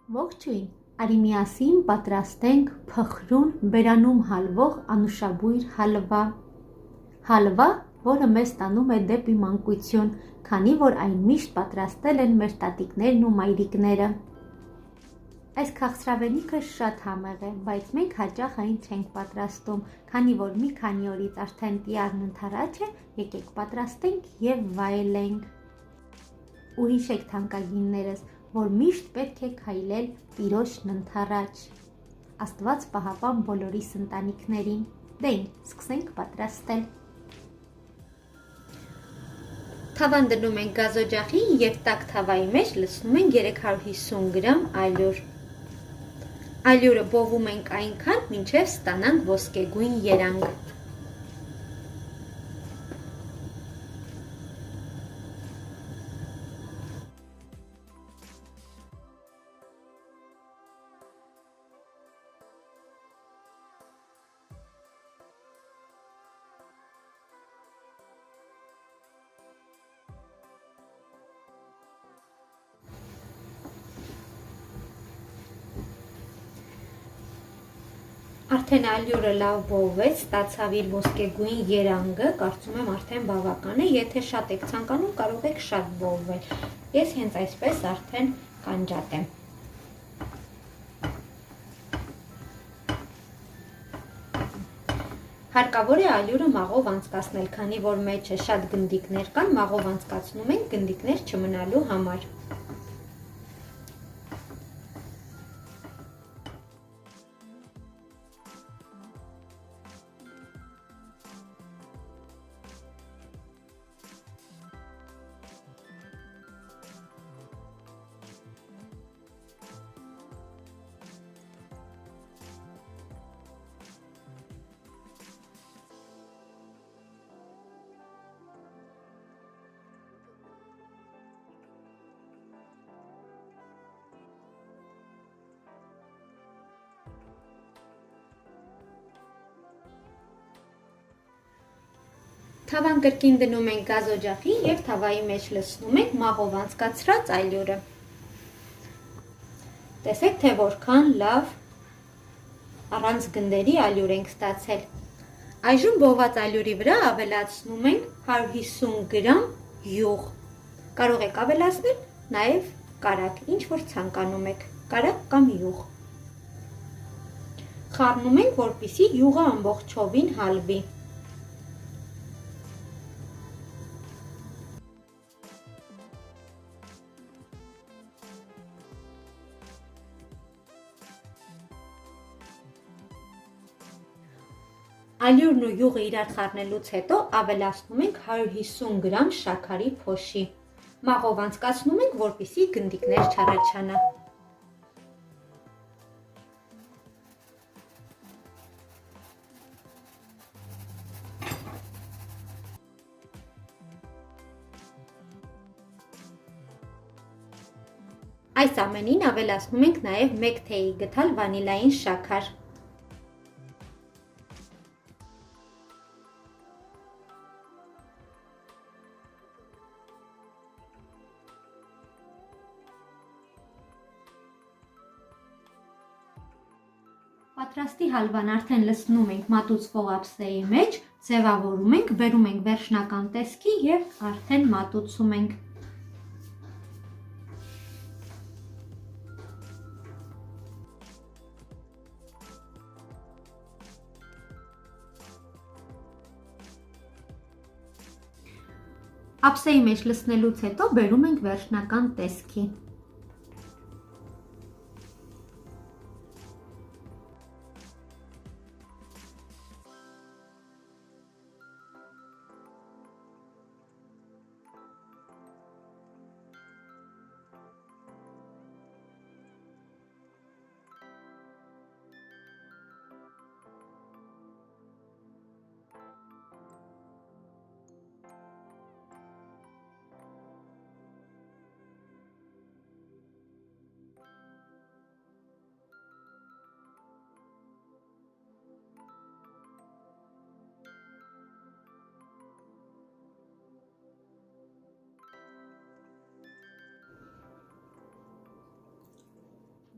Ողջույն, արի միասին պատրաստենք փխրուն բերանում հալվող անուշաբույր հալվա։ Հալվա, որը մեզ տանում է դեպի մանկություն, քանի որ այն միշտ պատրաստել են մեր տատիկներն ու մայրիկները։ Այս քաղցրավենիքը շատ համեղ է, բայց մենք հաճախ այն չենք պատրաստում, քանի որ մի քանի օրից արդեն տիարն ընդառաջ է, եկեք պատրաստենք և վայելենք։ Ու հիշեք թանկագիններս, որ միշտ պետք է քայլել Տիրոջն ընդառաջ։ Աստված պահապան բոլորիս ընտանիքներին։ Դե սկսենք պատրաստել։ Թավան դնում ենք գազօջախին և տաք թավայի մեջ լցնում ենք 350 գրամ ալյուր։ Ալյուրը բովում ենք այնքան, մինչև ստանանք ոսկեգույն երանգ։ Արդեն ալյուրը լավ բովվեց, ստացավ իր ոսկեգույն երանգը, կարծում եմ արդեն բավական է, եթե շատ եք ցանկանում, կարող եք շատ բովվել։ Ես հենց այսպես արդեն կանջատեմ։ Հարկավոր է ալյուրը մաղով անցկացնել, քանի որ մեջը շատ գնդիկներ կան, մաղով անցկացնում ենք գնդիկներ չմնալու համար։ Թավան կրկին դնում ենք գազօջախին և թավայի մեջ լցնում ենք մաղով անցկացրած ալյուրը։ Տեսեք, թե որքան լավ առանց գնդերի ալյուր ենք ստացել։ Այժմ բոված ալյուրի վրա ավելացնում ենք 150 գրամ յուղ։ Կարող եք ավելացնել նաև կարագ, ինչ որ ցանկանում եք, կարագ կամ յուղ։ Խառնում ենք, որպեսզի յուղը ամբողջովին հալվի։ Ալյուրն ու յուղը իրար խառնելուց հետո ավելացնում ենք 150 գրամ շաքարի փոշի։ Մաղով անցկացնում ենք, որպեսզի գնդիկներ չառաջանա։ Այս ամենին ավելացնում ենք նաև 1 թեյի գդալ վանիլային շաքար։ Պատրաստի հալվան արդեն լցնում ենք մատուցվող ափսեի մեջ, ձևավորում ենք, բերում ենք վերջնական տեսքի և արդեն մատուցում ենք։ Ափսեի մեջ լցնելուց հետո բերում ենք վերջնական տեսքի։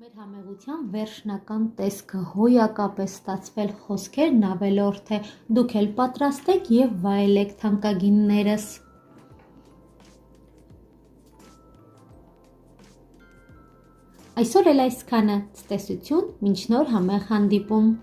Մեր համեղության վերջնական տեսքը հոյակապ է ստացվել, խոսքերն ավելորդ է, դուք էլ պատրաստեք և վայելեք թանկագիններս։ Այսօր էլ այսքանը, ցտեսություն, մինչ նոր համեղ հանդիպում։